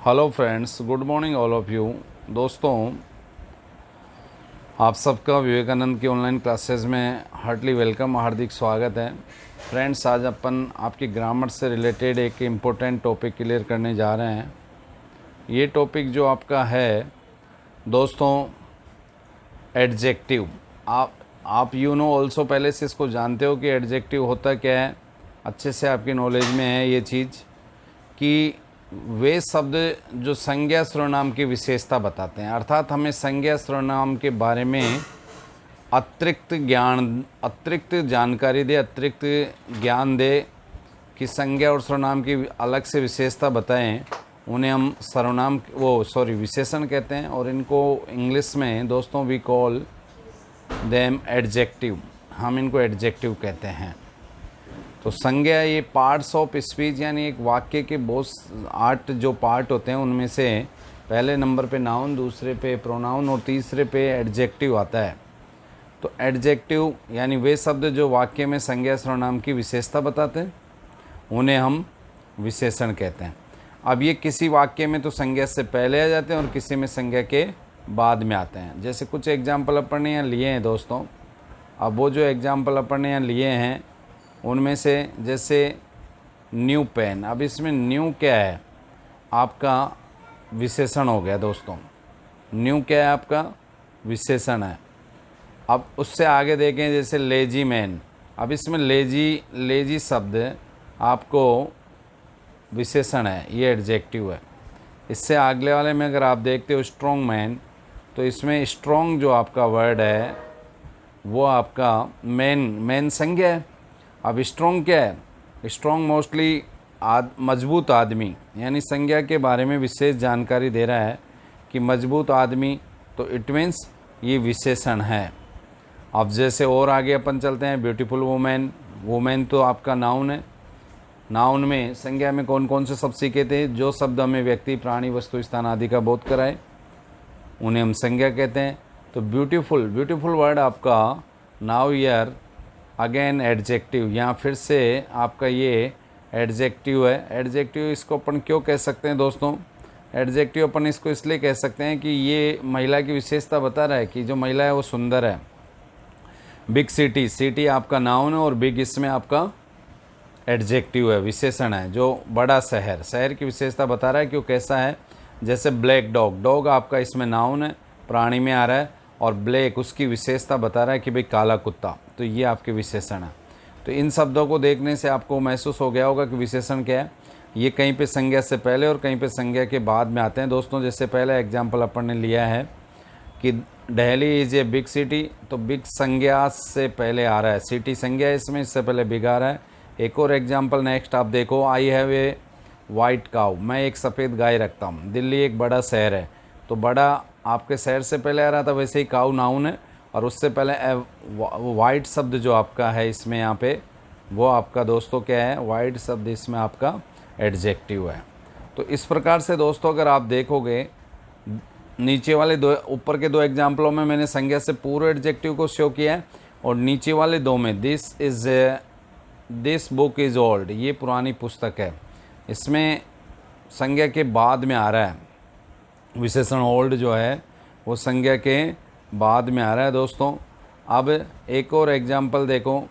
Hello friends, good morning all of you. दोस्तों, आप सबका विवेकानंद की ऑनलाइन क्लासेस में हार्टली वेलकम, हार्दिक स्वागत है। फ्रेंड्स, आज अपन आपकी ग्रामर से रिलेटेड एक इम्पोर्टेंट टॉपिक क्लियर करने जा रहे हैं। ये टॉपिक जो आपका है दोस्तों, एडजेक्टिव। आप यू नो ऑल्सो पहले से इसको जानते हो कि एडजेक्टिव होता क्या है, अच्छे से आपकी नॉलेज में है ये चीज़ कि वे शब्द जो संज्ञा सर्वनाम की विशेषता बताते हैं, अर्थात हमें संज्ञा सर्वनाम के बारे में अतिरिक्त जानकारी दे, अतिरिक्त ज्ञान दे कि संज्ञा और सर्वनाम की अलग से विशेषता बताएं। उन्हें हम विशेषण कहते हैं, और इनको इंग्लिश में दोस्तों वी कॉल देम एडजेक्टिव। हम इनको एडजेक्टिव कहते हैं। तो संज्ञा ये पार्ट्स ऑफ स्पीच, यानी एक वाक्य के बहुत 8 जो पार्ट होते हैं उनमें से पहले नंबर पे नाउन, दूसरे पे प्रोनाउन और तीसरे पे एडजेक्टिव आता है। तो एडजेक्टिव यानी वे शब्द जो वाक्य में संज्ञा सर्वनाम की विशेषता बताते हैं, उन्हें हम विशेषण कहते हैं। अब ये किसी वाक्य में तो संज्ञा से पहले आ जाते हैं और किसी में संज्ञा के बाद में आते हैं। जैसे कुछ एग्जाम्पल अपन ने यहाँ लिए हैं दोस्तों। अब वो जो एग्जाम्पल अपन ने यहाँ लिए हैं उनमें से जैसे न्यू पेन, अब इसमें न्यू क्या है, आपका विशेषण हो गया दोस्तों। न्यू क्या है, आपका विशेषण है। अब उससे आगे देखें जैसे लेजी मैन, अब इसमें लेजी शब्द आपको विशेषण है, ये एडजेक्टिव है। इससे अगले वाले में अगर आप देखते हो स्ट्रॉन्ग मैन, तो इसमें स्ट्रॉन्ग जो आपका वर्ड है वो आपका मैन संज्ञा है। अब स्ट्रॉन्ग क्या है, स्ट्रॉन्ग मोस्टली मजबूत आदमी, यानी संज्ञा के बारे में विशेष जानकारी दे रहा है कि मजबूत आदमी, तो इट मीन्स ये विशेषण है। अब जैसे और आगे अपन चलते हैं, ब्यूटीफुल वुमेन तो आपका नाउन है। नाउन में संज्ञा में कौन कौन से शब्द सीखे थे, जो शब्द हमें व्यक्ति, प्राणी, वस्तु, स्थान आदि का बोध कराए, उन्हें हम संज्ञा कहते हैं। तो ब्यूटीफुल वर्ड आपका नाउ ईयर अगेन एडजेक्टिव, यहाँ फिर से आपका ये एडजेक्टिव है। एडजेक्टिव इसको अपन क्यों कह सकते हैं दोस्तों, एडजेक्टिव अपन इसको इसलिए कह सकते हैं कि ये महिला की विशेषता बता रहा है कि जो महिला है वो सुंदर है। बिग सिटी आपका नाउन है और बिग इसमें आपका एडजेक्टिव है, विशेषण है। जो बड़ा शहर की विशेषता बता रहा है कि वो कैसा है। जैसे ब्लैक डॉग आपका इसमें नाउन है, प्राणी में आ रहा है, और ब्लैक उसकी विशेषता बता रहा है कि भाई काला कुत्ता, तो ये आपके विशेषण है। तो इन शब्दों को देखने से आपको महसूस हो गया होगा कि विशेषण क्या है। ये कहीं पे संज्ञा से पहले और कहीं पे संज्ञा के बाद में आते हैं दोस्तों। जैसे पहला एग्जाम्पल अपन ने लिया है कि Delhi is a big city, तो बिग संज्ञा से पहले आ रहा है, सिटी संज्ञा इसमें, इससे पहले बिग आ रहा है। एक और एग्जाम्पल नेक्स्ट आप देखो, I have a white cow, मैं एक सफ़ेद गाय रखता हूँ। दिल्ली एक बड़ा शहर है, तो बड़ा आपके शहर से पहले आ रहा था, वैसे ही काउ नाउन है, और उससे पहले वाइट शब्द जो आपका है इसमें यहाँ पे, वो आपका दोस्तों क्या है, वाइट शब्द इसमें आपका एडजेक्टिव है। तो इस प्रकार से दोस्तों अगर आप देखोगे नीचे वाले दो, ऊपर के 2 एग्जाम्पलों में मैंने संज्ञा से पूर्व एडजेक्टिव को शो किया है, और नीचे वाले 2 में दिस बुक इज़ ओल्ड, ये पुरानी पुस्तक है, इसमें संज्ञा के बाद में आ रहा है। विशेषण ओल्ड जो है वो संज्ञा के बाद में आ रहा है दोस्तों। अब एक और एग्जांपल देखो,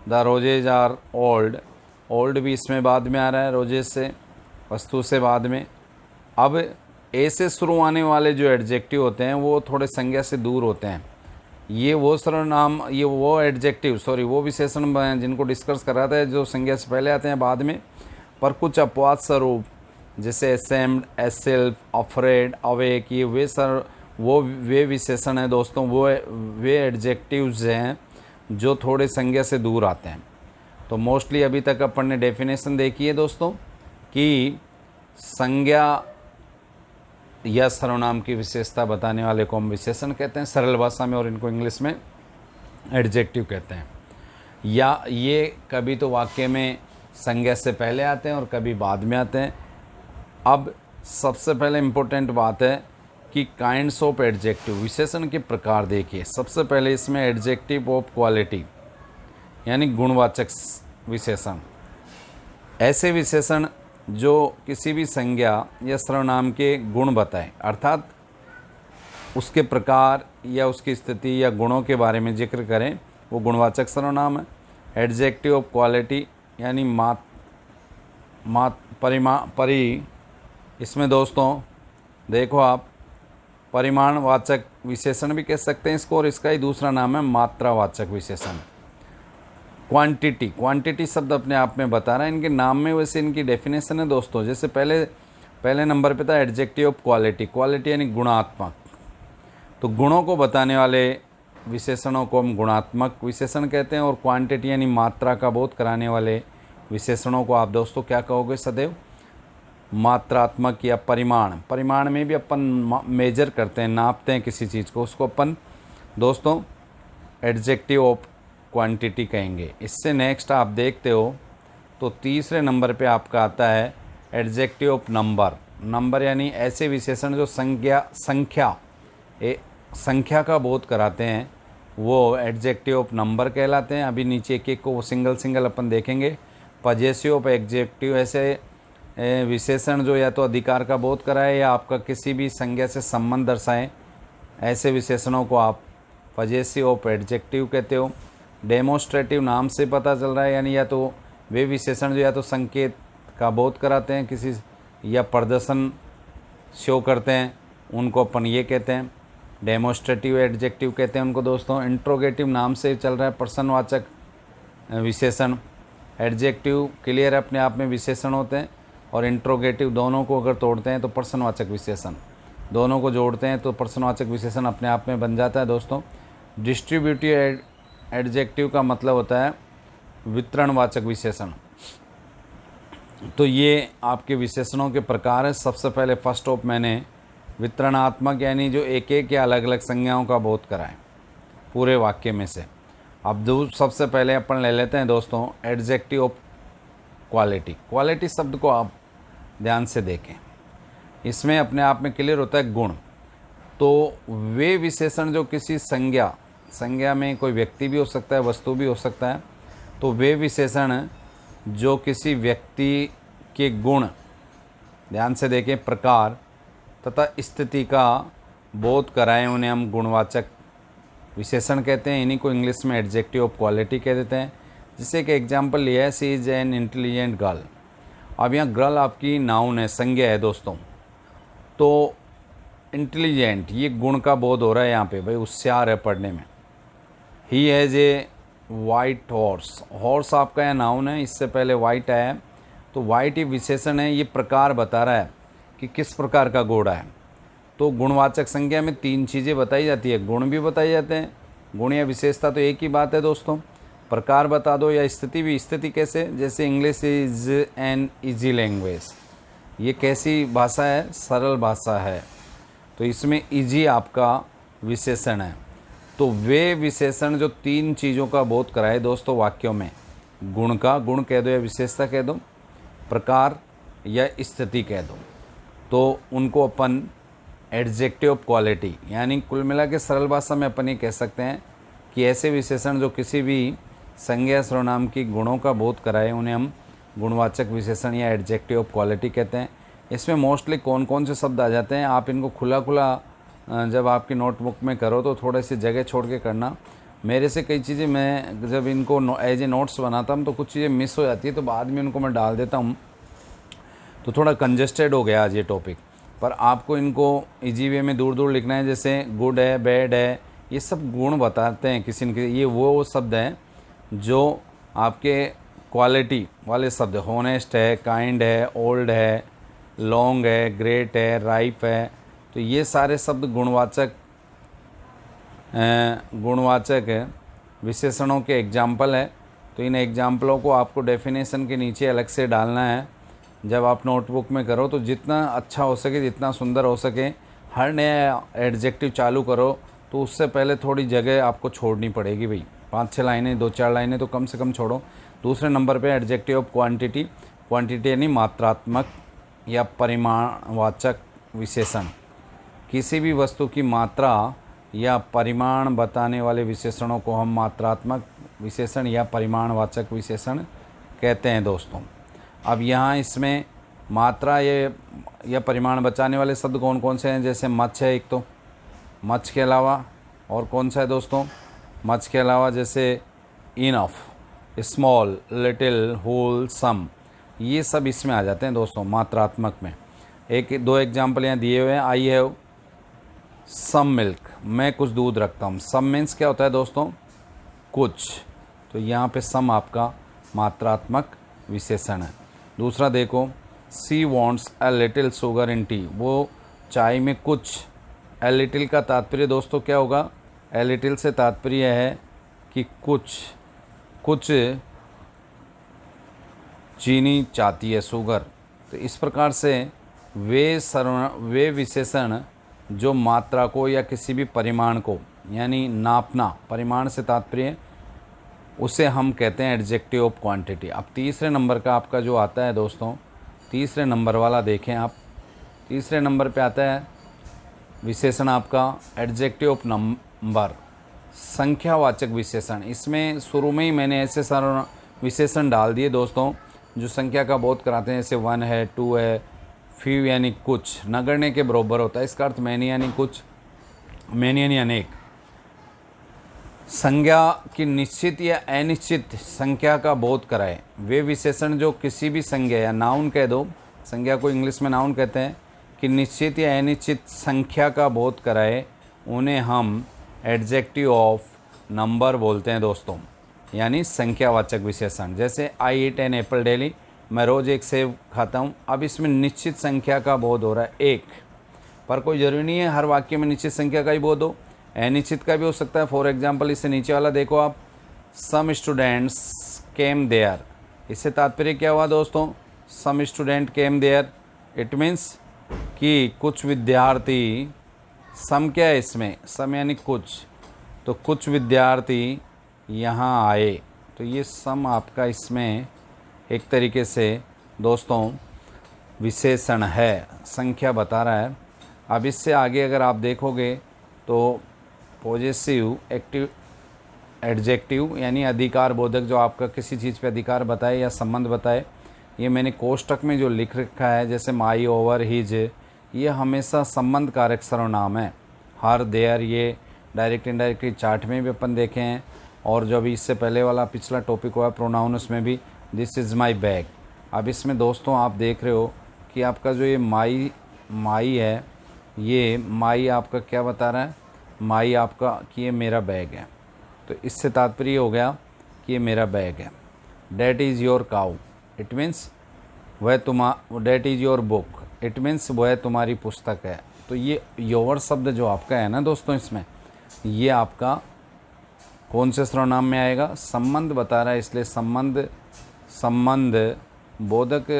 द रोजेज आर ओल्ड भी इसमें बाद में आ रहा है, रोजेज से, वस्तु से बाद में। अब ए से शुरू आने वाले जो एडजेक्टिव होते हैं वो थोड़े संज्ञा से दूर होते हैं। ये वो सर्वनाम, ये वो एडजेक्टिव, वो विशेषण जिनको डिस्कस कर रहा था, जो संज्ञा से पहले आते हैं बाद में, पर कुछ अपवाद स्वरूप जैसे असेम्ड, एसेल्फ, अफ्रेड, अवेक, ये वे विशेषण हैं दोस्तों, वे एडजेक्टिव्स हैं जो थोड़े संज्ञा से दूर आते हैं। तो मोस्टली अभी तक अपन ने डेफिनेशन देखी है दोस्तों कि संज्ञा या सर्वनाम की विशेषता बताने वाले को हम विशेषण कहते हैं सरल भाषा में, और इनको इंग्लिश में एडजेक्टिव कहते हैं। या ये कभी तो वाक्य में संज्ञा से पहले आते हैं और कभी बाद में आते हैं। अब सबसे पहले इम्पोर्टेंट बात है कि काइंड्स ऑफ एडजेक्टिव, विशेषण के प्रकार देखिए। सबसे पहले इसमें एडजेक्टिव ऑफ क्वालिटी, यानी गुणवाचक विशेषण। ऐसे विशेषण जो किसी भी संज्ञा या सर्वनाम के गुण बताएं, अर्थात उसके प्रकार या उसकी स्थिति या गुणों के बारे में जिक्र करें, वो गुणवाचक सर्वनाम है। एडजेक्टिव ऑफ क्वालिटी यानी इसमें दोस्तों देखो आप परिमाणवाचक विशेषण भी कह सकते हैं इसको, और इसका ही दूसरा नाम है मात्रावाचक विशेषण। क्वांटिटी शब्द अपने आप में बता रहा है, इनके नाम में वैसे इनकी डेफिनेशन है दोस्तों। जैसे पहले नंबर पे था एडजेक्टिव ऑफ क्वालिटी यानी गुणात्मक, तो गुणों को बताने वाले विशेषणों को हम गुणात्मक विशेषण कहते हैं, और क्वांटिटी यानी मात्रा का बोध कराने वाले विशेषणों को आप दोस्तों क्या कहोगे सदैव? मात्रात्मक या परिमाण में भी अपन मेजर करते हैं, नापते हैं किसी चीज़ को, उसको अपन दोस्तों एडजेक्टिव ऑफ क्वांटिटी कहेंगे। इससे नेक्स्ट आप देखते हो तो तीसरे नंबर पे आपका आता है एडजेक्टिव ऑफ नंबर यानी ऐसे विशेषण जो संख्या का बोध कराते हैं, वो एडजेक्टिव ऑफ नंबर कहलाते हैं। अभी नीचे एक एक को सिंगल अपन देखेंगे। पजेसिव ऑफ एडजेक्टिव ऐसे विशेषण जो या तो अधिकार का बोध कराए या आपका किसी भी संज्ञा से संबंध दर्शाएं, ऐसे विशेषणों को आप पजेसिव ऑफ एडजेक्टिव कहते हो। डेमोस्ट्रेटिव नाम से पता चल रहा है, यानी या तो वे विशेषण जो या तो संकेत का बोध कराते हैं किसी या प्रदर्शन शो करते हैं, उनको अपन ये कहते हैं डेमोस्ट्रेटिव एडजेक्टिव कहते हैं उनको दोस्तों। इंट्रोगेटिव नाम से चल रहा है प्रश्नवाचक विशेषण। एडजेक्टिव क्लियर अपने आप में विशेषण होते हैं, और इंट्रोगेटिव दोनों को अगर तोड़ते हैं तो प्रश्नवाचक विशेषण, दोनों को जोड़ते हैं तो प्रश्नवाचक विशेषण अपने आप में बन जाता है दोस्तों। डिस्ट्रीब्यूटिव एडजेक्टिव का मतलब होता है वितरणवाचक विशेषण। तो ये आपके विशेषणों के प्रकार है। सबसे पहले फर्स्ट ऑफ मैंने वितरणात्मक यानी जो एक एक या अलग अलग संज्ञाओं का बोध कराएं पूरे वाक्य में से। अब सबसे पहले अपन ले लेते हैं दोस्तों एडजेक्टिव ऑफ क्वालिटी शब्द को आप ध्यान से देखें, इसमें अपने आप में क्लियर होता है गुण। तो वे विशेषण जो किसी संज्ञा में कोई व्यक्ति भी हो सकता है, वस्तु भी हो सकता है, तो वे विशेषण जो किसी व्यक्ति के गुण, ध्यान से देखें, प्रकार तथा स्थिति का बोध कराएं, उन्हें हम गुणवाचक विशेषण कहते हैं। इन्हीं को इंग्लिश में एडजेक्टिव ऑफ क्वालिटी कह देते हैं। जिससे एक एग्जाम्पल लिया है, सी इज एन इंटेलिजेंट गर्ल। अब यहाँ गर्ल आपकी नाउन है, संज्ञा है दोस्तों। तो इंटेलिजेंट ये गुण का बोध हो रहा है यहाँ पे, भाई होशियार है पढ़ने में। He has a white horse आपका यहाँ नाउन है, इससे पहले वाइट आया है, तो वाइट ये विशेषण है, ये प्रकार बता रहा है कि किस प्रकार का घोड़ा है। तो गुणवाचक संज्ञा में तीन चीज़ें बताई जाती है, गुण भी बताए जाते हैं। गुण या विशेषता तो एक ही बात है दोस्तों, प्रकार बता दो या स्थिति भी। स्थिति कैसे? जैसे English is an easy language, ये कैसी भाषा है? सरल भाषा है, तो इसमें ईजी आपका विशेषण है। तो वे विशेषण जो तीन चीज़ों का बोध कराए दोस्तों वाक्यों में, गुण कह दो या विशेषता कह दो, प्रकार या स्थिति कह दो, तो उनको अपन एडजेक्टिव ऑफ क्वालिटी यानी कुल मिला के सरल भाषा में अपन ये कह सकते हैं कि ऐसे विशेषण जो किसी भी संज्ञा सर्वनाम की गुणों का बोध कराए, उन्हें हम गुणवाचक विशेषण या एडजेक्टिव ऑफ क्वालिटी कहते हैं। इसमें मोस्टली कौन कौन से शब्द आ जाते हैं, आप इनको खुला जब आपकी नोटबुक में करो तो थोड़ी सी जगह छोड़ के करना। मेरे से कई चीज़ें मैं जब इनको एज ए नोट्स बनाता हूँ तो कुछ चीज़ें मिस हो जाती है, तो बाद में उनको मैं डाल देता हूँ, तो थोड़ा कंजेस्टेड हो गया आज ये टॉपिक। पर आपको इनको ईजी वे में दूर लिखना है, जैसे गुड है, बैड है, ये सब गुण बताते हैं किसी न किसी। ये वो शब्द हैं जो आपके क्वालिटी वाले शब्द, होनेस्ट है, काइंड है, ओल्ड है, लॉन्ग है, ग्रेट है, राइप है, तो ये सारे शब्द गुणवाचक विशेषणों के एग्जाम्पल है। तो इन एग्जाम्पलों को आपको डेफिनेशन के नीचे अलग से डालना है जब आप नोटबुक में करो, तो जितना अच्छा हो सके, जितना सुंदर हो सके। हर नया एडजेक्टिव चालू करो तो उससे पहले थोड़ी जगह आपको छोड़नी पड़ेगी भाई, 5-6 लाइनें, 2-4 लाइनें तो कम से कम छोड़ो। दूसरे नंबर पे एडजेक्टिव ऑफ क्वांटिटी यानी मात्रात्मक या परिमाणवाचक विशेषण। किसी भी वस्तु की मात्रा या परिमाण बताने वाले विशेषणों को हम मात्रात्मक विशेषण या परिमाणवाचक विशेषण कहते हैं दोस्तों। अब यहाँ इसमें मात्रा ये परिमाण बचाने वाले शब्द कौन कौन से हैं? जैसे मच है एक, तो मच के अलावा और कौन सा है दोस्तों? मच के अलावा जैसे इनफ, स्मॉल, लिटिल, होल, सम, ये सब इसमें आ जाते हैं दोस्तों मात्रात्मक में। एक दो एग्जाम्पल यहाँ दिए हुए हैं। आई हैव सम मिल्क, मैं कुछ दूध रखता हूँ। सम मीन्स क्या होता है दोस्तों? कुछ। तो यहाँ पे सम आपका मात्रात्मक विशेषण है। दूसरा देखो, she wants a little sugar in tea, वो चाय में कुछ। ए लिटिल का तात्पर्य दोस्तों क्या होगा? ए लिटिल से तात्पर्य है कि कुछ चीनी चाहती है, शुगर। तो इस प्रकार से वे विशेषण जो मात्रा को या किसी भी परिमाण को यानी नापना, परिमाण से तात्पर्य, उसे हम कहते हैं एडजेक्टिव ऑफ क्वांटिटी। अब तीसरे नंबर का आपका जो आता है दोस्तों, तीसरे नंबर वाला देखें आप। तीसरे नंबर पे आता है विशेषण आपका एडजेक्टिव ऑफ नंबर, संख्यावाचक विशेषण। इसमें शुरू में ही मैंने ऐसे सारे विशेषण डाल दिए दोस्तों जो संख्या का बोध कराते हैं। जैसे 1 है, 2 है, फ्यू यानी कुछ, नगण्य के बराबर होता है। इसका अर्थ मैनी यानी कुछ, मैनी यानी अनेक। संज्ञा की निश्चित या अनिश्चित संख्या का बोध कराए। वे विशेषण जो किसी भी संज्ञा या नाउन कह दो, संज्ञा को इंग्लिश में नाउन कहते हैं, कि निश्चित या अनिश्चित संख्या का बोध कराए, उन्हें हम एडजेक्टिव ऑफ नंबर बोलते हैं दोस्तों, यानी संख्यावाचक विशेषण। जैसे आई ईट एन एप्पल डेली, मैं रोज़ एक सेब खाता हूँ। अब इसमें निश्चित संख्या का बोध हो रहा है एक, पर कोई ज़रूरी नहीं है हर वाक्य में निश्चित संख्या का ही बोध हो, अनिश्चित का भी हो सकता है। फॉर एग्जाम्पल इससे नीचे वाला देखो आप, सम स्टूडेंट्स केम देयर, इससे तात्पर्य क्या हुआ दोस्तों? Some student came there, it means कि कुछ विद्यार्थी, सम क्या है इसमें? सम यानी कुछ, तो कुछ विद्यार्थी यहाँ आए। तो ये सम आपका इसमें एक तरीके से दोस्तों विशेषण है, संख्या बता रहा है। अब इससे आगे अगर आप देखोगे तो पॉजेसिव एक्टिव एडजेक्टिव यानी अधिकार बोधक, जो आपका किसी चीज़ पे अधिकार बताए या संबंध बताए, ये मैंने कोष्टक में जो लिख रखा है, जैसे माई, ओवर, हिज, ये हमेशा संबंध कारक सर्वनाम है। हर, देयर, ये डायरेक्ट इनडायरेक्टली चार्ट में भी अपन देखे हैं, और जो भी इससे पहले वाला पिछला टॉपिक हुआ प्रोनाउन, उसमें भी दिस इज़ माई बैग। अब इसमें दोस्तों आप देख रहे हो कि आपका जो ये माई है, ये माई आपका क्या बता रहा है? माई आपका कि ये मेरा बैग है। तो इससे तात्पर्य हो गया कि ये मेरा बैग है। That is your cow, it means वह that is your book, it means वह तुम्हारी पुस्तक है। तो ये योर शब्द जो आपका है ना दोस्तों, इसमें ये आपका कौन से सर्वनाम में आएगा? संबंध बता रहा है, इसलिए संबंध बोधक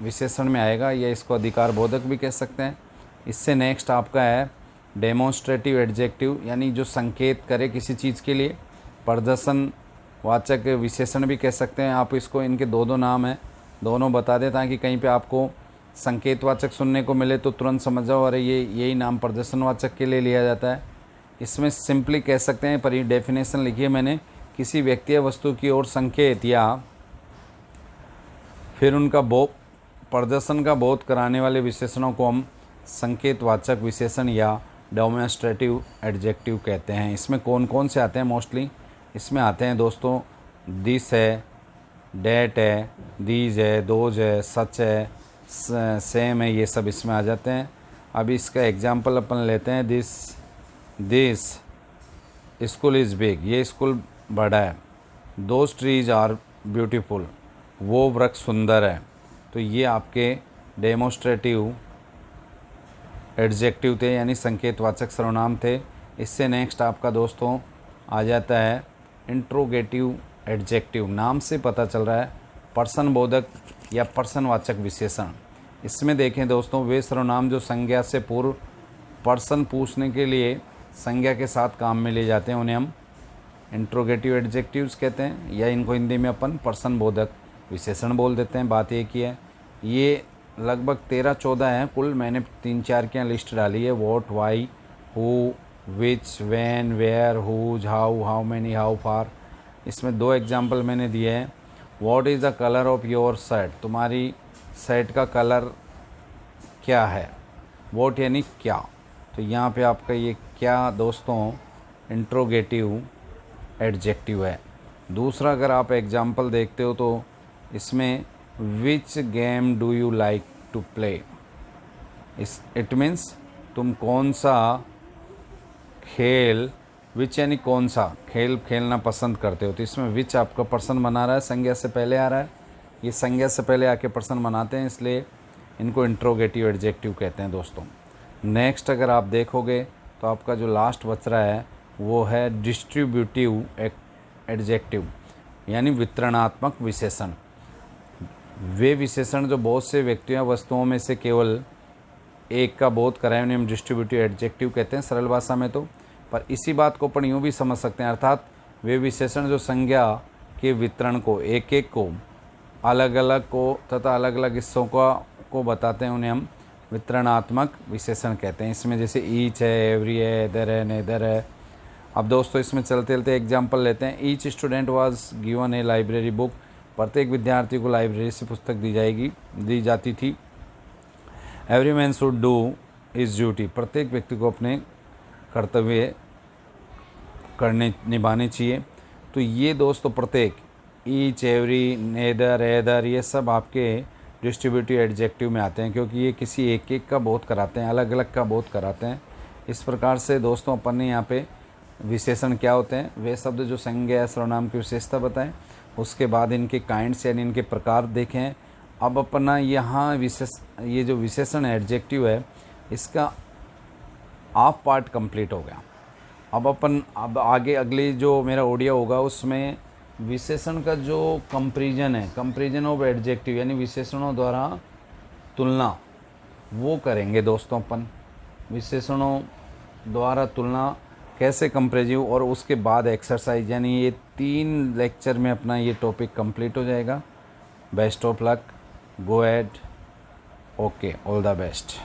विशेषण में आएगा, या इसको अधिकार बोधक भी कह सकते हैं। इससे नेक्स्ट आपका है डेमोन्स्ट्रेटिव एडजेक्टिव, यानी जो संकेत करे किसी चीज़ के लिए। प्रदर्शनवाचक विशेषण भी कह सकते हैं आप इसको। इनके दो नाम हैं, दोनों बता दें ताकि कहीं पे आपको संकेतवाचक सुनने को मिले तो तुरंत समझ जाओ अरे ये यही नाम प्रदर्शनवाचक के लिए लिया जाता है। इसमें सिंपली कह सकते हैं, पर ये डेफिनेशन लिखी है मैंने, किसी व्यक्ति या वस्तु की ओर संकेत या फिर उनका प्रदर्शन का बोध कराने वाले विशेषणों को हम संकेतवाचक विशेषण या डेमोन्स्ट्रेटिव एडजेक्टिव कहते हैं। इसमें कौन कौन से आते हैं? मोस्टली इसमें आते हैं दोस्तों, दिस है, डेट है, दीज है, दोज है, सच है, सेम है, ये सब इसमें आ जाते हैं। अभी इसका एग्जाम्पल अपन लेते हैं। दिस स्कूल इज़ बिग, ये स्कूल बड़ा है। दोज ट्रीज आर ब्यूटीफुल, वो वृक्ष सुंदर है। तो ये आपके डेमोन्स्ट्रेटिव एडजेक्टिव थे, यानी संकेतवाचक सर्वनाम थे। इससे नेक्स्ट आपका दोस्तों आ जाता है इंट्रोगेटिव एडजेक्टिव। नाम से पता चल रहा है पर्सन बोधक या पर्सनवाचक विशेषण। इसमें देखें दोस्तों, वे सर्वनाम जो संज्ञा से पूर्व पर्सन पूछने के लिए संज्ञा के साथ काम में ले जाते हैं, उन्हें हम इंट्रोगेटिव एडजेक्टिव्स कहते हैं, या इनको हिंदी में अपन पर्सन बोधक विशेषण बोल देते हैं। बात एक ही है, ये लगभग 13-14 हैं कुल, मैंने 3-4 की लिस्ट डाली है। What, why, who, which, when, where, whose, how many, how far. इसमें 2 एग्जाम्पल मैंने दिए हैं। What is the colour of your shirt, तुम्हारी सेट का कलर क्या है, वॉट यानी क्या। तो यहाँ पे आपका ये क्या दोस्तों इंट्रोगेटिव एडजेक्टिव है। दूसरा अगर आप एग्जाम्पल देखते हो तो इसमें which game do you like to play, it means तुम कौन सा खेल, विच यानी कौन सा खेल खेलना पसंद करते हो। तो इसमें विच आपका पर्सन बना रहा है, संज्ञा से पहले आ रहा है। ये संज्ञा से पहले आके पर्सन बनाते हैं, इसलिए इनको इंट्रोगेटिव एडजेक्टिव कहते हैं दोस्तों। नेक्स्ट अगर आप देखोगे तो आपका जो लास्ट बच रहा है वो है डिस्ट्रीब्यूटिव एडजेक्टिव, यानी वितरणात्मक विशेषण। वे विशेषण जो बहुत से व्यक्तियों या वस्तुओं में से केवल एक का बोध कराए उन्हें हम डिस्ट्रीब्यूटिव एडजेक्टिव कहते हैं सरल भाषा में। तो पर इसी बात को अपन यूँ भी समझ सकते हैं, अर्थात वे विशेषण जो संज्ञा के वितरण को, एक एक को, अलग अलग को तथा अलग अलग हिस्सों को बताते हैं, उन्हें हम वितरणात्मक विशेषण कहते हैं। इसमें जैसे ईच है, एवरी है, इधर है, नेदर है। अब दोस्तों इसमें चलते चलते एग्जाम्पल लेते हैं। Each student was given A library book, प्रत्येक विद्यार्थी को लाइब्रेरी से पुस्तक दी जाती थी। Every man should do is duty, प्रत्येक व्यक्ति को अपने कर्तव्य निभाने चाहिए। तो ये दोस्तों प्रत्येक, ईच, एवरी, नेदर, एदर, ये सब आपके डिस्ट्रीब्यूटिव एडजेक्टिव में आते हैं, क्योंकि ये किसी एक एक का बोध कराते हैं, अलग अलग का बोध कराते हैं। इस प्रकार से दोस्तों अपन ने यहाँ पे विशेषण क्या होते हैं, वे शब्द जो संज्ञा या सर्वनाम की विशेषता बताएं, उसके बाद इनके काइंड्स यानी इनके प्रकार देखें। अब अपना यहाँ ये जो विशेषण एडजेक्टिव है इसका हाफ पार्ट कंप्लीट हो गया। अब आगे अगली जो मेरा ऑडियो होगा उसमें विशेषण का जो कंपैरिजन है, कंपैरिजन ऑफ एडजेक्टिव यानी विशेषणों द्वारा तुलना, वो करेंगे दोस्तों अपन। विशेषणों द्वारा तुलना कैसे कंपैरिजन, और उसके बाद एक्सरसाइज, यानी ये 3 लेक्चर में अपना ये टॉपिक कंप्लीट हो जाएगा। Best of luck, go ahead, okay, all the best.